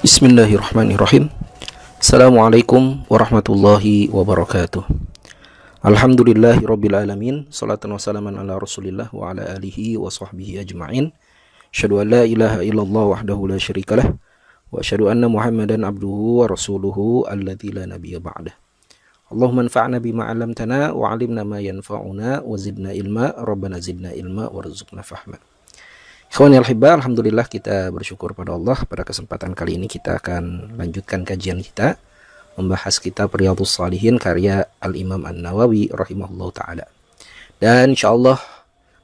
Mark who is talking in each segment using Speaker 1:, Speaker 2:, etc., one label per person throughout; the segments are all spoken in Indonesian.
Speaker 1: Bismillahirrahmanirrahim. Assalamualaikum warahmatullahi wabarakatuh. Alhamdulillahirabbil alamin. Shalatan wassalaman ala Rasulillah wa ala alihi wa sahbihi ajma'in. Asyhadu an la ilaha illallah wahdahu la syarikalah wa asyhadu anna Muhammadan abduhu wa rasuluhu alladzi la nabiyya ba'dah. Allahumma anfa'na bima 'allamtana wa 'allimna ma yanfa'una wa zidna ilma. Rabbana zidna ilma warzuqna fahma. Ikhwani al-hibba, alhamdulillah kita bersyukur pada Allah. Pada kesempatan kali ini kita akan lanjutkan kajian kita membahas kitab Riyadhus Shalihin karya Al-Imam An-Nawawi rahimahullah ta'ala. Dan insyaallah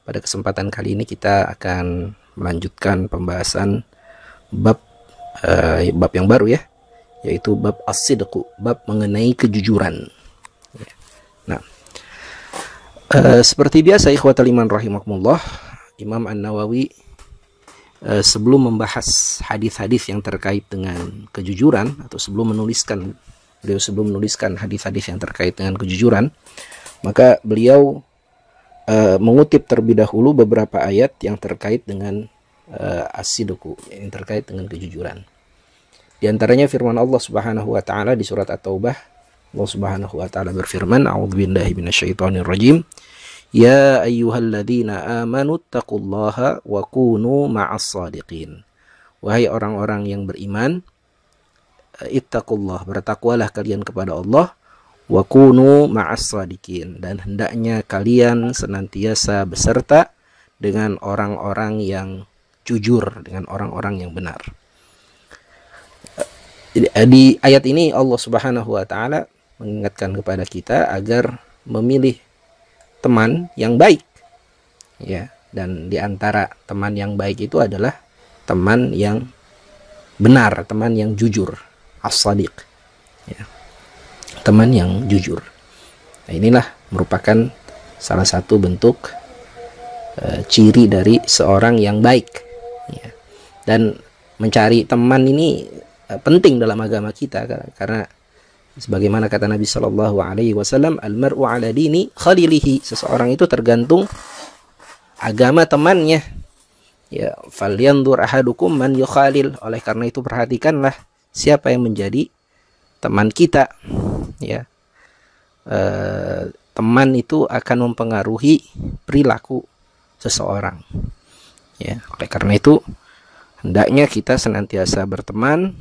Speaker 1: pada kesempatan kali ini kita akan melanjutkan pembahasan bab yang baru ya, yaitu bab as-sidqu, bab mengenai kejujuran. Nah, seperti biasa ikhwatal iman rahimakumullah, Imam An-Nawawi sebelum membahas hadis-hadis yang terkait dengan kejujuran, atau beliau sebelum menuliskan hadis-hadis yang terkait dengan kejujuran, maka beliau mengutip terlebih dahulu beberapa ayat yang terkait dengan as-sidqu, yang terkait dengan kejujuran. Di antaranya firman Allah Subhanahu wa taala di surat At-Taubah. Allah Subhanahu wa taala berfirman, a'udzubillahi minasyaitonirrajim. Ya ayyuhalladzina amanu taqullaha wa kunu ma'as shadiqin. Wahai orang-orang yang beriman, ittaqullah, bertakwalah kalian kepada Allah, wa kunu ma'as shadiqin, dan hendaknya kalian senantiasa beserta dengan orang-orang yang jujur, dengan orang-orang yang benar. Di ayat ini Allah Subhanahu wa taala mengingatkan kepada kita agar memilih teman yang baik, ya, dan diantara teman yang baik itu adalah teman yang benar, teman yang jujur, as-sadiq, ya, teman yang jujur. Nah, inilah merupakan salah satu bentuk ciri dari seorang yang baik, ya. Dan mencari teman ini penting dalam agama kita, karena sebagaimana kata Nabi Shallallahu Alaihi Wasallam, al-mar'u ala dini khalilihi, seseorang itu tergantung agama temannya. Ya, falyanzur ahadukum man yukhalil. Oleh karena itu perhatikanlah siapa yang menjadi teman kita. Ya, teman itu akan mempengaruhi perilaku seseorang. Ya, oleh karena itu hendaknya kita senantiasa berteman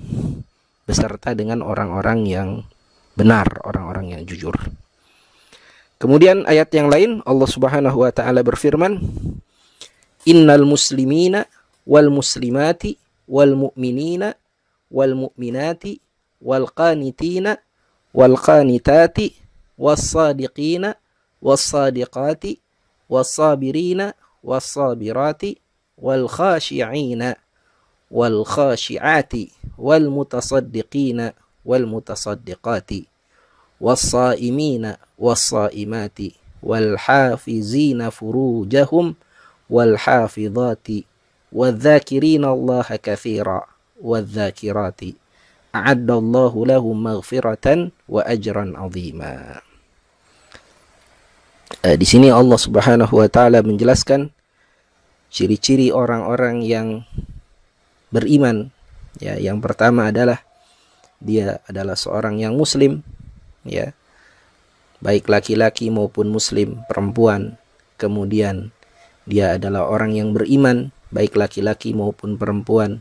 Speaker 1: beserta dengan orang-orang yang benar, orang-orang yang jujur. Kemudian ayat yang lain Allah Subhanahu wa taala berfirman, innal muslimina wal muslimati wal mu'minina wal mu'minati wal qanitina wal qanitati was sadiqina was sadiqati was sabirina was sabirati wal khashi'ina wal khashi'ati wal mutasaddiqina wal mutasaddiqati was-saimina was-saimati wal hafizina furujahum wal hafizati wadh-dhakirina Allah katsira wadh-dhakirati a'addallahu lahum maghfiratan wa ajran 'azima. Di sini Allah Subhanahu wa taala menjelaskan ciri-ciri orang-orang yang beriman. Ya, yang pertama adalah dia adalah seorang yang muslim, ya, baik laki-laki maupun muslim perempuan. Kemudian dia adalah orang yang beriman, baik laki-laki maupun perempuan.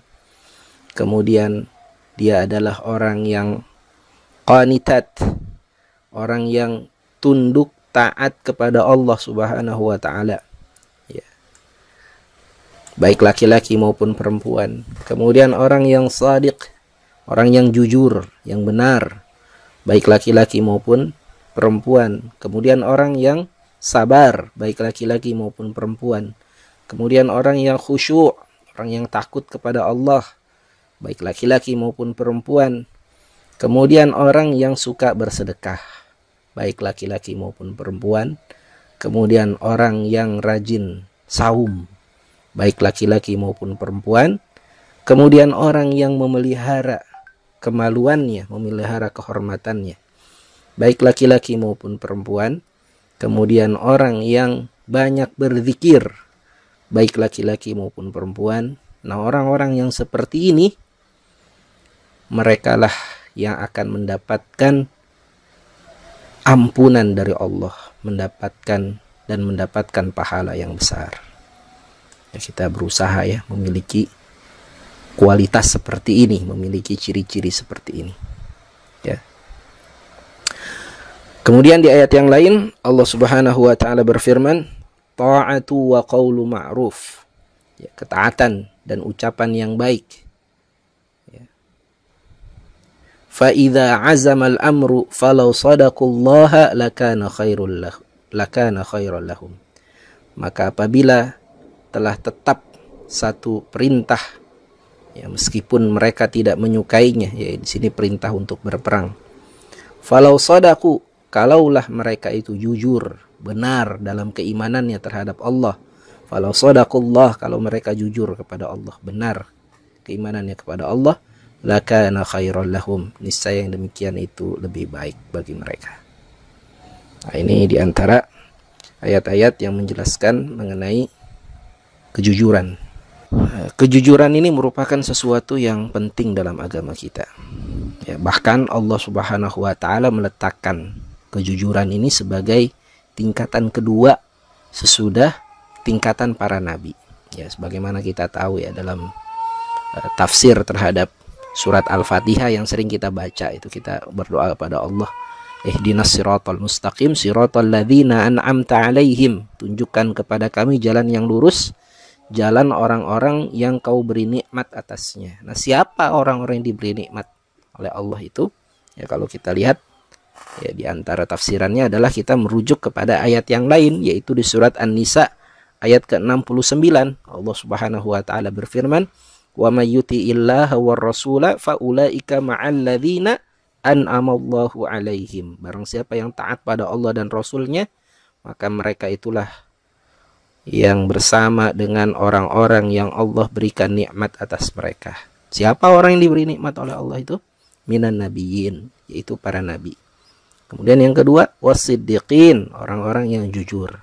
Speaker 1: Kemudian dia adalah orang yang qanitat, orang yang tunduk taat kepada Allah Subhanahu wa taala, ya, baik laki-laki maupun perempuan. Kemudian orang yang shadiq, orang yang jujur, yang benar, baik laki-laki maupun perempuan. Kemudian orang yang sabar, baik laki-laki maupun perempuan. Kemudian orang yang khusyuk, orang yang takut kepada Allah, baik laki-laki maupun perempuan. Kemudian orang yang suka bersedekah, baik laki-laki maupun perempuan. Kemudian orang yang rajin saum, baik laki-laki maupun perempuan. Kemudian orang yang memelihara kemaluannya, memelihara kehormatannya, baik laki-laki maupun perempuan. Kemudian orang yang banyak berzikir, baik laki-laki maupun perempuan. Nah, orang-orang yang seperti ini merekalah yang akan mendapatkan ampunan dari Allah, mendapatkan pahala yang besar. Ya, kita berusaha ya memiliki kualitas seperti ini, memiliki ciri-ciri seperti ini. Ya. Kemudian di ayat yang lain Allah Subhanahu wa taala berfirman, ta'atu wa qaulu ma'ruf. Ya, ketaatan dan ucapan yang baik. Ya. Fa idza 'azama al-amru falau sadaqullaha lakana khairul lahum. Maka apabila telah tetap satu perintah, ya, meskipun mereka tidak menyukainya, ya di sini perintah untuk berperang. Falau sadaku, kalaulah mereka itu jujur, benar dalam keimanannya terhadap Allah. Falau sadaqullah, kalau mereka jujur kepada Allah, benar keimanannya kepada Allah, lakana khairal lahum, niscaya yang demikian itu lebih baik bagi mereka. Nah, ini diantara ayat-ayat yang menjelaskan mengenai kejujuran. Kejujuran ini merupakan sesuatu yang penting dalam agama kita. Ya, bahkan Allah Subhanahu wa taala meletakkan kejujuran ini sebagai tingkatan kedua sesudah tingkatan para nabi. Ya, sebagaimana kita tahu ya dalam tafsir terhadap surat Al-Fatihah yang sering kita baca, itu kita berdoa kepada Allah, ihdinas siratal mustaqim siratal ladzina an'amta alaihim, tunjukkan kepada kami jalan yang lurus, jalan orang-orang yang kau beri nikmat atasnya. Nah, siapa orang-orang yang diberi nikmat oleh Allah itu? Ya, kalau kita lihat ya di antara tafsirannya adalah kita merujuk kepada ayat yang lain, yaitu di surat An-Nisa ayat ke-69. Allah Subhanahu wa taala berfirman, "Wa may yuti'illaha war rasula fa ulaika ma'al ladzina an'amallahu alaihim." Barang siapa yang taat pada Allah dan Rasulnya, maka mereka itulah yang bersama dengan orang-orang yang Allah berikan nikmat atas mereka. Siapa orang yang diberi nikmat oleh Allah itu? Minan nabiyyin, yaitu para nabi. Kemudian yang kedua, wasiddiqin, orang-orang yang jujur.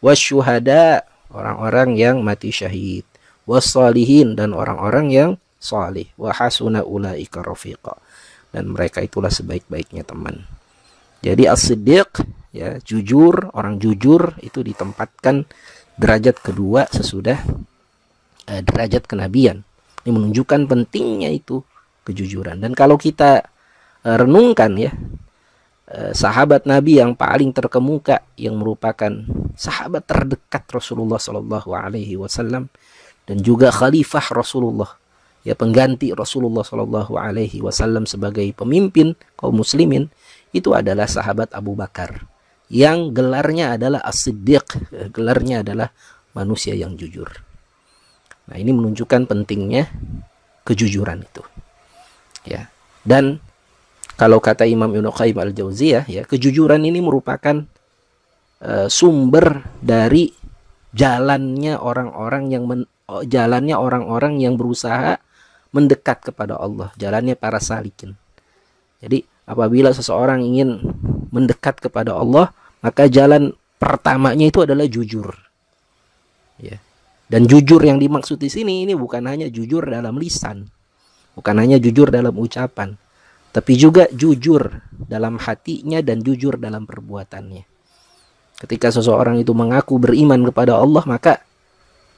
Speaker 1: Wasyuhada, orang-orang yang mati syahid. Wassalihin, dan orang-orang yang salih. Wa hasuna ulaika rafiqa, dan mereka itulah sebaik-baiknya teman. Jadi as-siddiq, ya, jujur, orang jujur itu ditempatkan derajat kedua sesudah derajat kenabian. Ini menunjukkan pentingnya itu kejujuran. Dan kalau kita renungkan ya, sahabat Nabi yang paling terkemuka, yang merupakan sahabat terdekat Rasulullah Shallallahu Alaihi Wasallam dan juga khalifah Rasulullah, ya, pengganti Rasulullah Shallallahu Alaihi Wasallam sebagai pemimpin kaum muslimin, itu adalah sahabat Abu Bakar, yang gelarnya adalah As-Siddiq, gelarnya adalah manusia yang jujur. Nah, ini menunjukkan pentingnya kejujuran itu. Ya. Dan kalau kata Imam Ibnu Qayyim Al-Jauziyah, ya, kejujuran ini merupakan sumber dari jalannya orang-orang yang berusaha mendekat kepada Allah, jalannya para salikin. Jadi apabila seseorang ingin mendekat kepada Allah, maka jalan pertamanya itu adalah jujur. Ya. Dan jujur yang dimaksud di sini ini bukan hanya jujur dalam lisan, bukan hanya jujur dalam ucapan, tapi juga jujur dalam hatinya dan jujur dalam perbuatannya. Ketika seseorang itu mengaku beriman kepada Allah, maka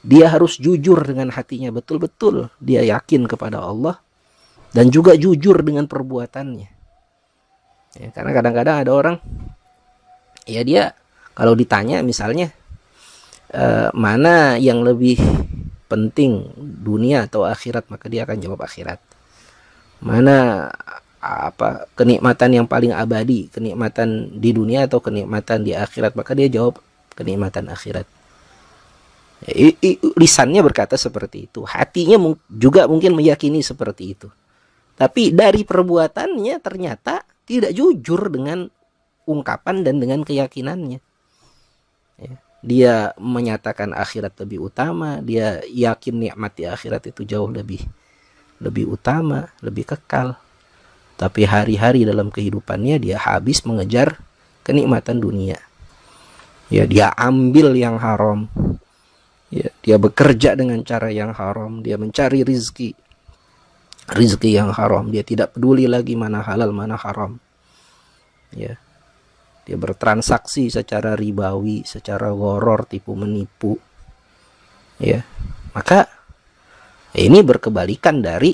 Speaker 1: dia harus jujur dengan hatinya, betul-betul dia yakin kepada Allah, dan juga jujur dengan perbuatannya. Ya, karena kadang-kadang ada orang, ya, dia kalau ditanya misalnya mana yang lebih penting, dunia atau akhirat, maka dia akan jawab akhirat. Mana kenikmatan yang paling abadi, kenikmatan di dunia atau kenikmatan di akhirat, maka dia jawab kenikmatan akhirat. Lisannya berkata seperti itu, hatinya juga mungkin meyakini seperti itu, tapi dari perbuatannya ternyata tidak jujur dengan ungkapan dan dengan keyakinannya. Ya. Dia menyatakan akhirat lebih utama, dia yakin nikmat di akhirat itu jauh lebih utama, lebih kekal. Tapi hari-hari dalam kehidupannya dia habis mengejar kenikmatan dunia. Ya, dia ambil yang haram. Ya, dia bekerja dengan cara yang haram, dia mencari rizki rizki yang haram, dia tidak peduli lagi mana halal mana haram, ya. Dia bertransaksi secara ribawi, secara goror, tipu menipu, ya. Maka ini berkebalikan dari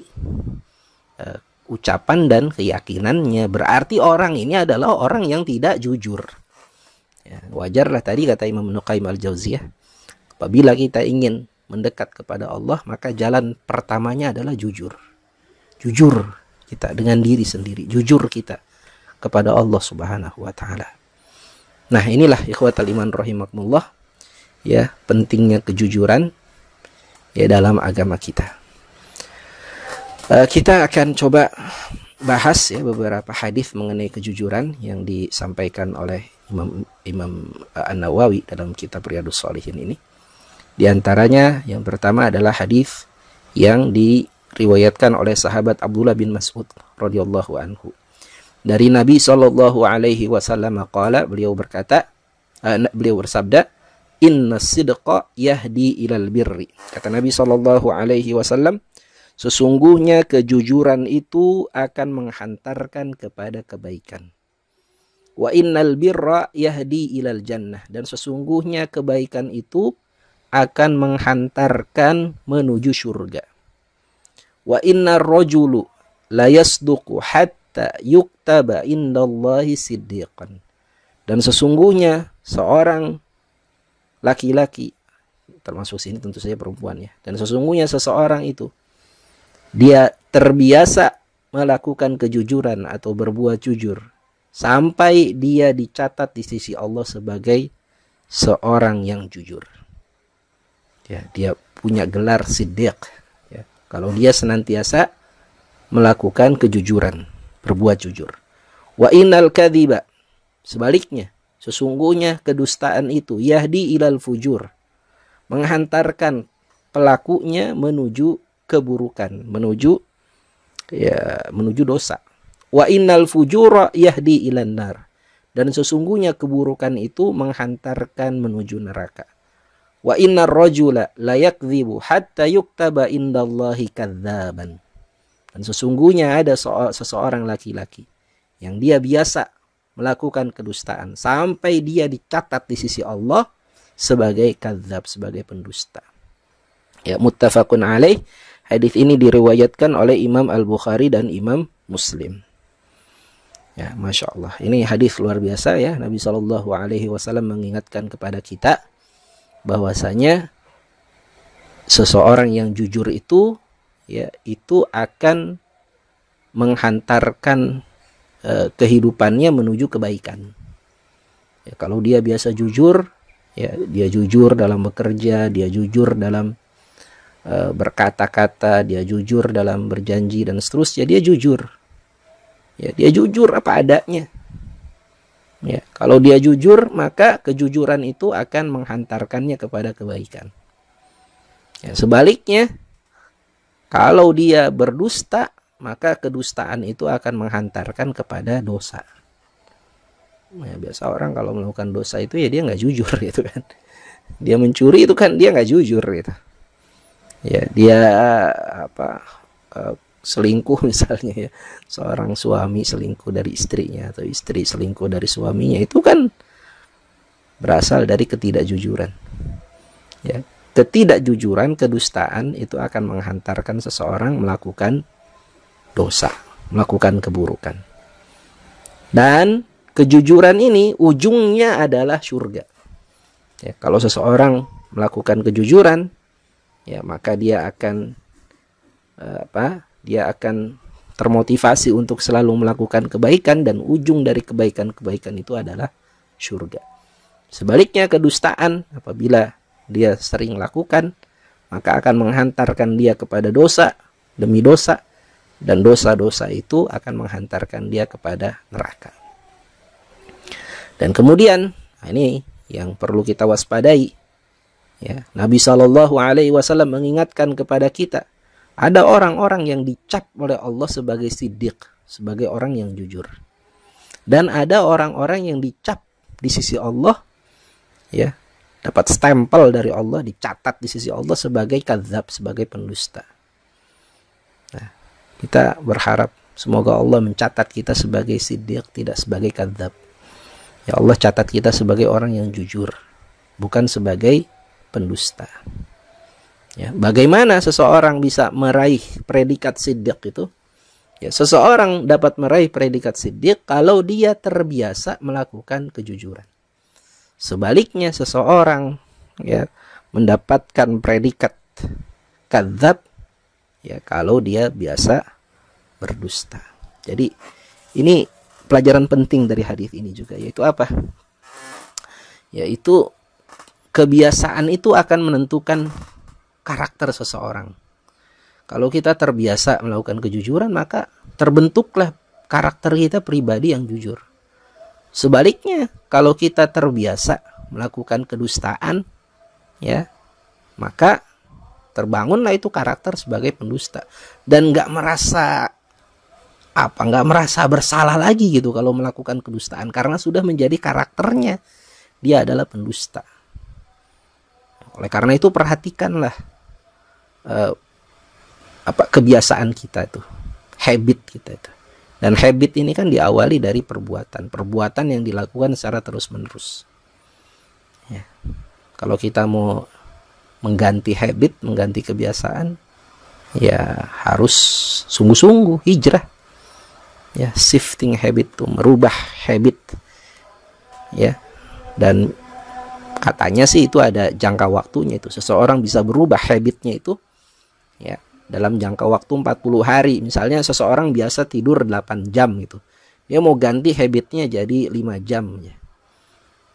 Speaker 1: ucapan dan keyakinannya. Berarti orang ini adalah orang yang tidak jujur, ya. Wajarlah tadi kata Imam Ibnu Qayyim al-Jauziyah, apabila kita ingin mendekat kepada Allah, maka jalan pertamanya adalah jujur. Jujur kita dengan diri sendiri, jujur kita kepada Allah Subhanahu wa taala. Nah, inilah ikhwatal iman rahimakumullah, ya, pentingnya kejujuran ya dalam agama kita. Kita akan coba bahas ya beberapa hadis mengenai kejujuran yang disampaikan oleh Imam An-Nawawi dalam kitab Riyadhus Shalihin ini. Di antaranya yang pertama adalah hadis yang diriwayatkan oleh sahabat Abdullah bin Mas'ud radhiyallahu anhu. Dari Nabi sallallahu alaihi wasallam qala, beliau bersabda, "Inna sidqa yahdi ilal birri." Kata Nabi sallallahu alaihi wasallam, sesungguhnya kejujuran itu akan menghantarkan kepada kebaikan. Wa innal birra yahdi ilal jannah, dan sesungguhnya kebaikan itu akan menghantarkan menuju surga. Wa innar rajulu la yasduqu hatta yuktaba indallahi siddiqan, dan sesungguhnya seorang laki-laki, termasuk sini tentu saja perempuan ya, dan sesungguhnya seseorang itu dia terbiasa melakukan kejujuran atau berbuat jujur sampai dia dicatat di sisi Allah sebagai seorang yang jujur. Ya, dia punya gelar siddiq ya, kalau dia senantiasa melakukan kejujuran, berbuat jujur. Wa innal kadhiba, sebaliknya, sesungguhnya kedustaan itu yahdi ilal fujur, menghantarkan pelakunya menuju keburukan, menuju dosa. Wa innal fujura yahdi ilan nar, dan sesungguhnya keburukan itu menghantarkan menuju neraka. Wa innar rajula la yakdzibu hatta yuktaba indallahi kadzaban, dan sesungguhnya ada seseorang laki-laki yang dia biasa melakukan kedustaan sampai dia dicatat di sisi Allah sebagai kadzab, sebagai pendusta. Ya, muttafaqun alaih. Hadis ini diriwayatkan oleh Imam Al-Bukhari dan Imam Muslim. Ya, Masya Allah. Ini hadis luar biasa ya. Nabi SAW mengingatkan kepada kita bahwasanya seseorang yang jujur itu ya, itu akan menghantarkan kehidupannya menuju kebaikan. Ya, kalau dia biasa jujur, ya, dia jujur dalam bekerja, dia jujur dalam berkata-kata, dia jujur dalam berjanji dan seterusnya, dia jujur. Ya, dia jujur apa adanya. Ya, kalau dia jujur, maka kejujuran itu akan menghantarkannya kepada kebaikan. Ya, sebaliknya, kalau dia berdusta, maka kedustaan itu akan menghantarkan kepada dosa. Ya, biasa orang kalau melakukan dosa itu ya dia nggak jujur gitu kan. Dia mencuri itu kan dia nggak jujur gitu. Ya, dia selingkuh misalnya ya, seorang suami selingkuh dari istrinya atau istri selingkuh dari suaminya, itu kan berasal dari ketidakjujuran. Ya, ketidakjujuran, kedustaan itu akan menghantarkan seseorang melakukan dosa, melakukan keburukan. Dan kejujuran ini ujungnya adalah surga. Ya, kalau seseorang melakukan kejujuran, ya maka dia akan dia akan termotivasi untuk selalu melakukan kebaikan, dan ujung dari kebaikan-kebaikan itu adalah surga. Sebaliknya kedustaan, apabila dia sering lakukan, maka akan menghantarkan dia kepada dosa demi dosa, dan dosa-dosa itu akan menghantarkan dia kepada neraka. Dan kemudian ini yang perlu kita waspadai. Ya, Nabi SAW mengingatkan kepada kita, ada orang-orang yang dicap oleh Allah sebagai siddiq, sebagai orang yang jujur. Dan ada orang-orang yang dicap di sisi Allah, ya, dapat stempel dari Allah, dicatat di sisi Allah sebagai kadzab, sebagai pendusta. Nah, Kita berharap semoga Allah mencatat kita sebagai siddiq, tidak sebagai kadzab. Ya Allah, catat kita sebagai orang yang jujur, bukan sebagai pendusta. Ya, bagaimana seseorang bisa meraih predikat siddiq itu? Ya, seseorang dapat meraih predikat siddiq kalau dia terbiasa melakukan kejujuran. Sebaliknya, seseorang ya mendapatkan predikat kadzab ya kalau dia biasa berdusta. Jadi ini pelajaran penting dari hadis ini juga, yaitu apa? Yaitu kebiasaan itu akan menentukan karakter seseorang. Kalau kita terbiasa melakukan kejujuran, maka terbentuklah karakter kita pribadi yang jujur. Sebaliknya, kalau kita terbiasa melakukan kedustaan, ya, maka terbangunlah itu karakter sebagai pendusta, dan nggak merasa bersalah lagi gitu kalau melakukan kedustaan, karena sudah menjadi karakternya, dia adalah pendusta. Oleh karena itu perhatikanlah kebiasaan kita itu, habit kita itu. Dan habit ini kan diawali dari perbuatan yang dilakukan secara terus-menerus. Ya. Kalau kita mau mengganti habit, mengganti kebiasaan, ya harus sungguh-sungguh hijrah. Ya, shifting habit itu merubah habit. Ya. Dan katanya sih itu ada jangka waktunya itu. Seseorang bisa berubah habitnya itu ya dalam jangka waktu 40 hari. Misalnya seseorang biasa tidur 8 jam gitu. Dia mau ganti habitnya jadi 5 jam ya,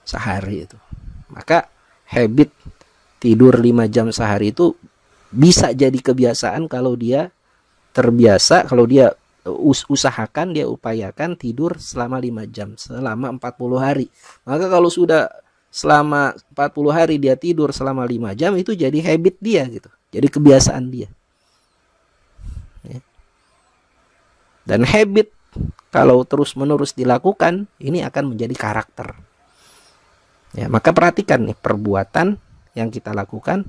Speaker 1: sehari itu. Maka habit tidur 5 jam sehari itu bisa jadi kebiasaan kalau dia terbiasa, kalau dia usahakan, dia upayakan tidur selama 5 jam selama 40 hari. Maka kalau sudah selama 40 hari dia tidur selama 5 jam, itu jadi habit dia gitu. Jadi kebiasaan dia. Ya. Dan habit kalau terus-menerus dilakukan, ini akan menjadi karakter. Ya, maka perhatikan nih perbuatan yang kita lakukan.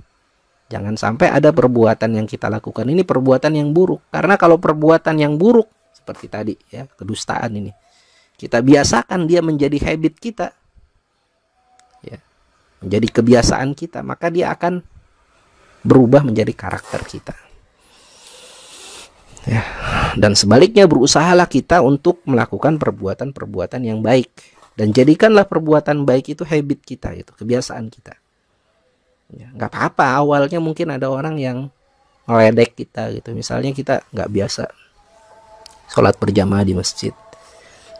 Speaker 1: Jangan sampai ada perbuatan yang kita lakukan ini perbuatan yang buruk. Karena kalau perbuatan yang buruk seperti tadi ya, kedustaan ini, kita biasakan dia menjadi habit kita. Ya, menjadi kebiasaan kita, maka dia akan berubah menjadi karakter kita. Ya, dan sebaliknya berusahalah kita untuk melakukan perbuatan-perbuatan yang baik, dan jadikanlah perbuatan baik itu habit kita, itu kebiasaan kita. Ya, nggak apa-apa awalnya mungkin ada orang yang ngeledek kita gitu. Misalnya kita nggak biasa sholat berjamaah di masjid,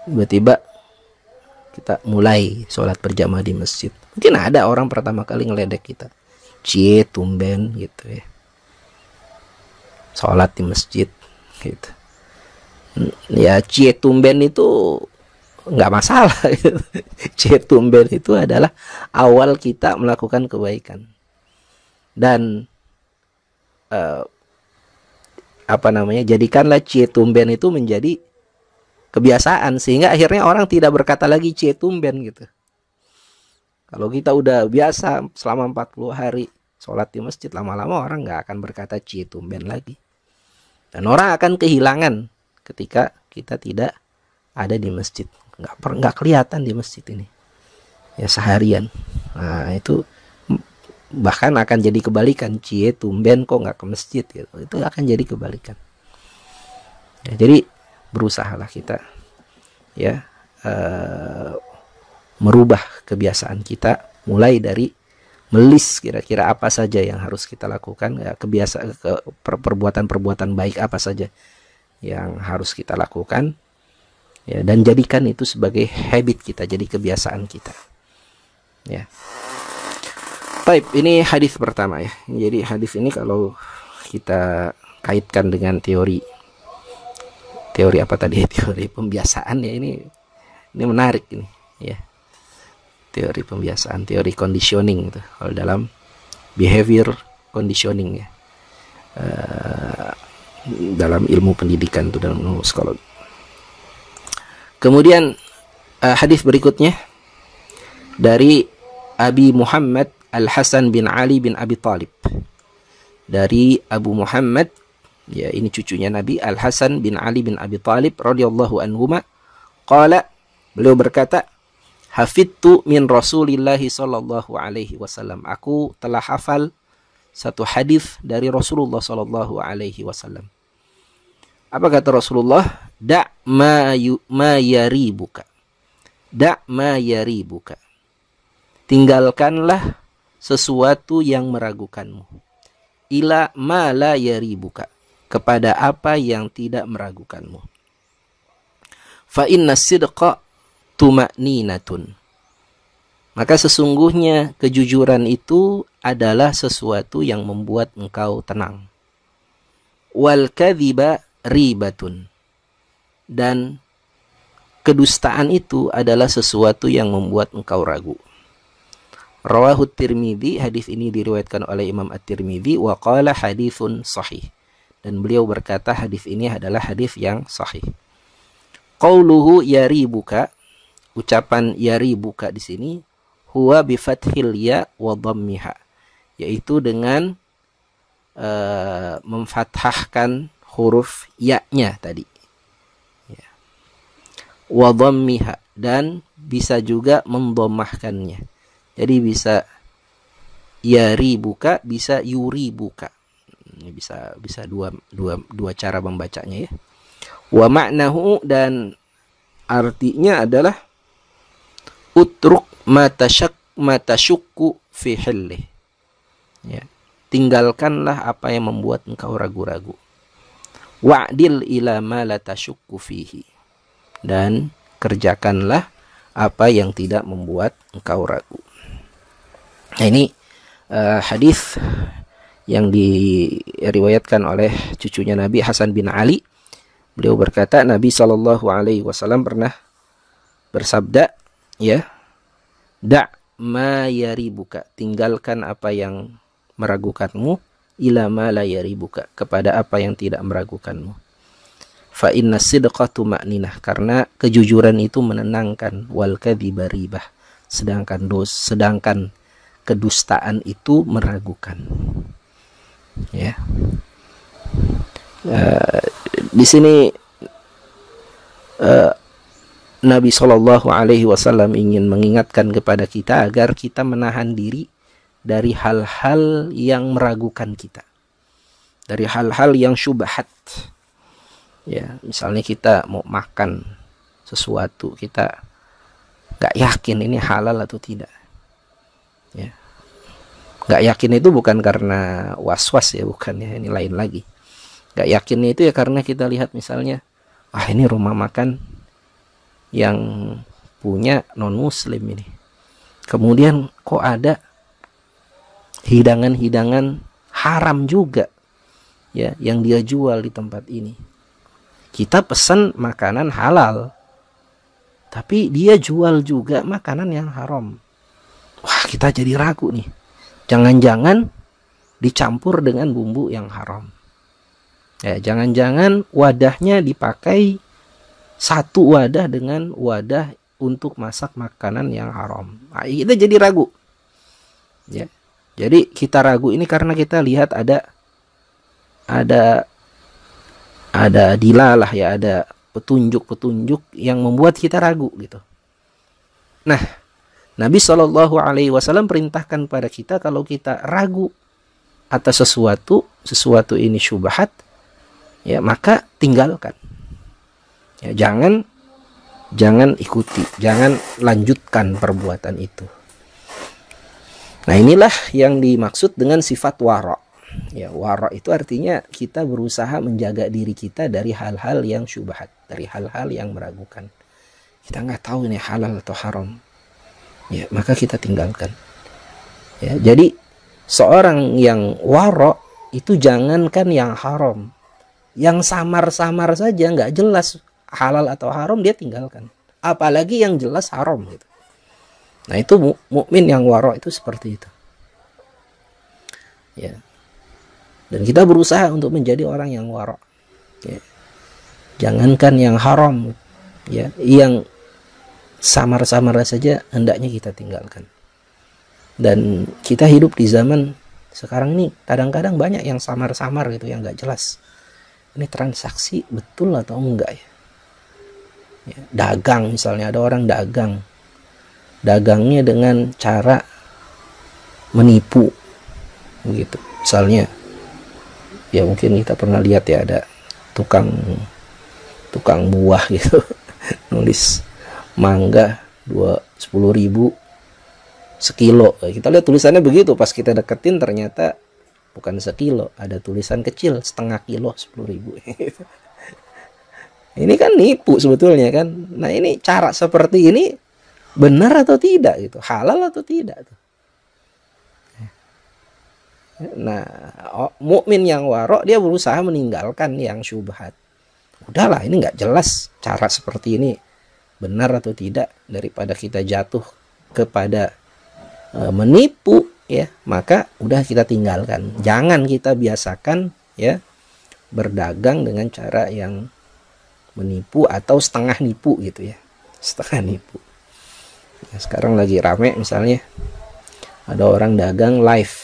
Speaker 1: tiba-tiba kita mulai sholat berjamaah di masjid. Mungkin ada orang pertama kali ngeledek kita, cie tumben gitu ya, sholat di masjid gitu. Ya cie tumben itu nggak masalah gitu. Cie tumben itu adalah awal kita melakukan kebaikan. Dan jadikanlah cie tumben itu menjadi kebiasaan, sehingga akhirnya orang tidak berkata lagi cie tumben gitu. Kalau kita udah biasa selama 40 hari sholat di masjid, lama-lama orang nggak akan berkata cie tumben lagi. Dan orang akan kehilangan ketika kita tidak ada di masjid, nggak kelihatan di masjid ini ya seharian. Nah itu bahkan akan jadi kebalikan, cie tumben kok nggak ke masjid gitu. Itu akan jadi kebalikan ya. Jadi berusahalah kita ya merubah kebiasaan kita, mulai dari melis kira-kira apa saja yang harus kita lakukan ya, perbuatan-perbuatan baik apa saja yang harus kita lakukan ya, dan jadikan itu sebagai habit kita, jadi kebiasaan kita ya. Baik, ini hadis pertama ya. Jadi hadis ini kalau kita kaitkan dengan teori apa tadi? Teori pembiasaan ya, ini menarik ini ya. Teori pembiasaan, teori conditioning itu kalau dalam behavior conditioning ya, dalam ilmu pendidikan itu, dalam ilmu psikologi. Kemudian hadis berikutnya dari Abi Muhammad Al-Hasan bin Ali bin Abi Thalib, dari Abu Muhammad Ya, ini cucunya Nabi Al Hasan bin Ali bin Abi Thalib radhiyallahu anhuma. Qala, beliau berkata, hafidtu min Rasulillah sallallahu alaihi wasallam. Aku telah hafal satu hadis dari Rasulullah sallallahu alaihi wasallam. Apa kata Rasulullah? Da' ma yaribuka. Da' ma yaribuka. Tinggalkanlah sesuatu yang meragukanmu. Ila ma la yaribuka. Kepada apa yang tidak meragukanmu. Fa inna sidqa tuma'ninatun. Maka sesungguhnya kejujuran itu adalah sesuatu yang membuat engkau tenang. Wal kadhiba ribatun. Dan kedustaan itu adalah sesuatu yang membuat engkau ragu. Rawahu Tirmidzi, hadis ini diriwayatkan oleh Imam At-Tirmidzi, wa qala haditsun sahih. Dan beliau berkata hadis ini adalah hadis yang sahih. Qauluhu yaribuka, ucapan yaribuka di sini huwa bi fathil ya wa dhammiha, yaitu dengan memfathahkan huruf ya-nya tadi. Ya. Wa dhammiha, dan bisa juga mendomahkannya. Jadi bisa yaribuka, bisa yuribuka. Ini bisa dua cara membacanya ya. Wa ma'nahu, dan artinya adalah utruk matashukku fi hillih. Ya, tinggalkanlah apa yang membuat engkau ragu-ragu. Wa'dil ila ma la tashukku fihi, dan kerjakanlah apa yang tidak membuat engkau ragu. Nah, ini hadis yang diriwayatkan oleh cucunya Nabi Hasan bin Ali. Beliau berkata, Nabi Shallallahu Alaihi Wasallam pernah bersabda, ya, da' ma yaribuka, tinggalkan apa yang meragukanmu, ila ma la yaribuka, kepada apa yang tidak meragukanmu. Fa inna sidqa tuma'ninah, karena kejujuran itu menenangkan, wal kadhiba ribah, sedangkan kedustaan itu meragukan. Ya. Di sini Nabi Shallallahu Alaihi Wasallam ingin mengingatkan kepada kita agar kita menahan diri dari hal-hal yang meragukan kita, dari hal-hal yang syubhat. Ya, misalnya kita mau makan sesuatu, kita nggak yakin ini halal atau tidak. Ya, nggak yakin itu bukan karena was-was ya, bukan ya, ini lain lagi. Nggak yakinnya itu ya karena kita lihat misalnya, ini rumah makan yang punya non-muslim ini. Kemudian kok ada hidangan-hidangan haram juga ya yang dia jual di tempat ini. Kita pesan makanan halal, tapi dia jual juga makanan yang haram. Wah, kita jadi ragu nih. Jangan-jangan dicampur dengan bumbu yang haram. Ya, jangan-jangan wadahnya dipakai satu wadah dengan wadah untuk masak makanan yang haram. Nah, kita jadi ragu. Ya. Jadi kita ragu ini karena kita lihat ada dilalah ya, ada petunjuk-petunjuk yang membuat kita ragu gitu. Nah, Nabi Shallallahu Alaihi Wasallam perintahkan pada kita kalau kita ragu atas sesuatu ini syubhat, ya maka tinggalkan. Ya, jangan ikuti, jangan lanjutkan perbuatan itu. Nah, inilah yang dimaksud dengan sifat wara. Ya, wara itu artinya kita berusaha menjaga diri kita dari hal-hal yang syubhat, dari hal-hal yang meragukan. Kita nggak tahu ini halal atau haram. Ya, maka kita tinggalkan. Ya, jadi seorang yang wara itu jangankan yang haram, yang samar-samar saja nggak jelas halal atau haram dia tinggalkan. Apalagi yang jelas haram gitu. Nah, itu mukmin yang wara itu seperti itu. Ya. Dan kita berusaha untuk menjadi orang yang wara. Ya. Jangankan yang haram, ya, yang samar-samar saja hendaknya kita tinggalkan. Dan kita hidup di zaman sekarang ini kadang-kadang banyak yang samar-samar gitu, yang nggak jelas. ini transaksi betul atau enggak ya. Dagang misalnya, ada orang dagangnya dengan cara menipu begitu. Misalnya ya mungkin kita pernah lihat ya, ada tukang buah gitu nulis mangga 10.000 sekilo. Kita lihat tulisannya begitu, pas kita deketin ternyata bukan sekilo, ada tulisan kecil setengah kilo 10.000. Ini kan nipu sebetulnya kan. Nah ini cara seperti ini benar atau tidak gitu, halal atau tidak tuh. Nah mukmin yang warok dia berusaha meninggalkan yang syubhat. Udahlah, ini nggak jelas cara seperti ini benar atau tidak, daripada kita jatuh kepada menipu ya, maka udah kita tinggalkan. Jangan kita biasakan ya berdagang dengan cara yang menipu atau setengah nipu gitu ya, setengah nipu. Ya, sekarang lagi rame misalnya ada orang dagang live,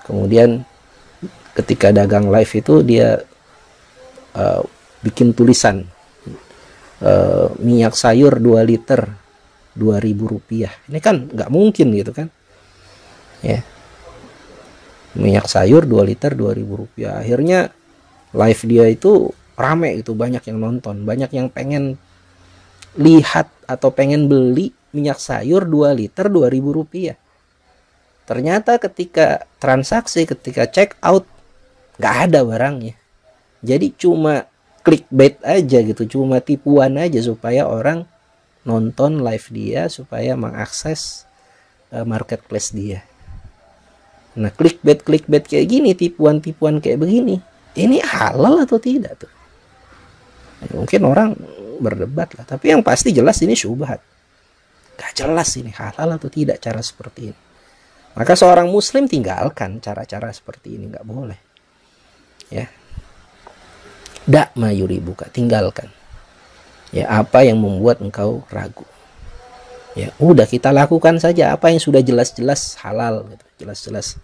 Speaker 1: kemudian ketika dagang live itu dia bikin tulisan minyak sayur 2 liter 2.000 rupiah. Ini kan nggak mungkin gitu kan ya, minyak sayur 2 liter 2.000 rupiah. Akhirnya live dia itu rame itu, banyak yang nonton, banyak yang pengen lihat atau pengen beli minyak sayur 2 liter 2.000 rupiah. Ternyata ketika transaksi, ketika check out, nggak ada barangnya. Jadi cuma clickbait aja gitu, cuma tipuan aja supaya orang nonton live dia, supaya mengakses marketplace dia. Nah clickbait kayak gini, tipuan kayak begini, ini halal atau tidak tuh? Mungkin orang berdebat lah, tapi yang pasti jelas ini syubhat. Gak jelas ini halal atau tidak cara seperti ini. Maka seorang muslim tinggalkan cara-cara seperti ini, gak boleh ya. Dak ma yuribuka, tinggalkan ya apa yang membuat engkau ragu. Ya udah, kita lakukan saja apa yang sudah jelas-jelas halal gitu, jelas-jelas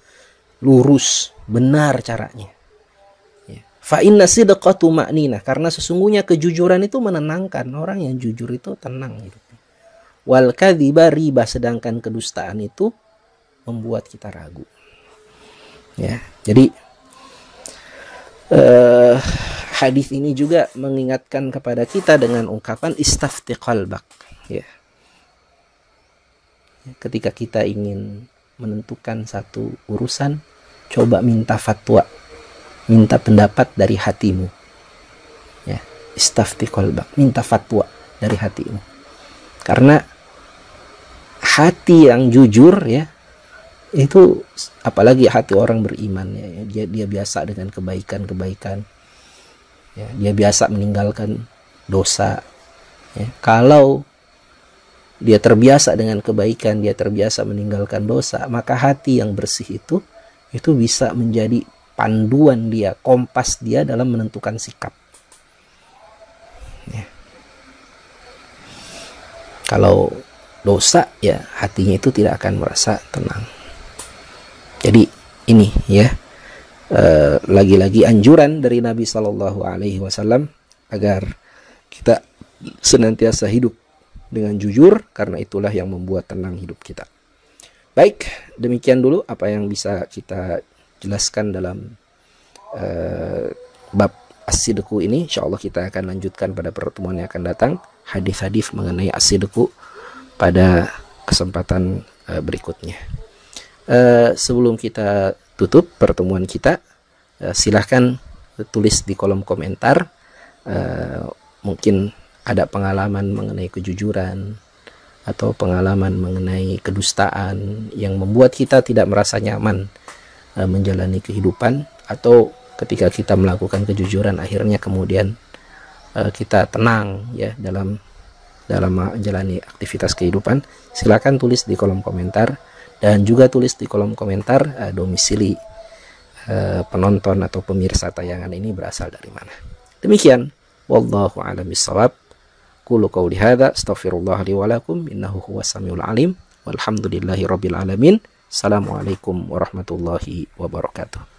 Speaker 1: lurus, benar caranya. Fa inna sidqa tuma'ninah, karena sesungguhnya kejujuran itu menenangkan. Orang yang jujur itu tenang hidupnya. Wal kadhiba riba, sedangkan kedustaan itu membuat kita ragu. Ya, jadi hadis ini juga mengingatkan kepada kita dengan ungkapan istafti qalbak. Ya. Ketika kita ingin menentukan satu urusan, coba minta fatwa, minta pendapat dari hatimu ya, istafti qalbak, minta fatwa dari hatimu. Karena hati yang jujur ya, itu apalagi hati orang beriman ya, dia biasa dengan kebaikan ya, dia biasa meninggalkan dosa ya. Kalau dia terbiasa dengan kebaikan, dia terbiasa meninggalkan dosa, maka hati yang bersih itu bisa menjadi panduan dia, kompas dia dalam menentukan sikap ya. Kalau dosa ya, hatinya itu tidak akan merasa tenang. Jadi ini ya, lagi-lagi anjuran dari Nabi Shallallahu Alaihi Wasallam agar kita senantiasa hidup dengan jujur, karena itulah yang membuat tenang hidup kita. Baik, demikian dulu apa yang bisa kita jelaskan dalam bab as-sidqu ini. Insyaallah kita akan lanjutkan pada pertemuan yang akan datang, hadis-hadis mengenai as-sidqu pada kesempatan berikutnya. Sebelum kita tutup pertemuan kita, silahkan tulis di kolom komentar mungkin ada pengalaman mengenai kejujuran atau pengalaman mengenai kedustaan yang membuat kita tidak merasa nyaman menjalani kehidupan, atau ketika kita melakukan kejujuran akhirnya kemudian kita tenang ya dalam menjalani aktivitas kehidupan. Silakan tulis di kolom komentar, dan juga tulis di kolom komentar domisili penonton atau pemirsa tayangan ini berasal dari mana. Demikian, wallahu a'lam bishawab. Qulu qouli hadza astaghfirullah li wa lakum innahu huwas samiul alim walhamdulillahi rabbil alamin. Assalamualaikum warahmatullahi wabarakatuh.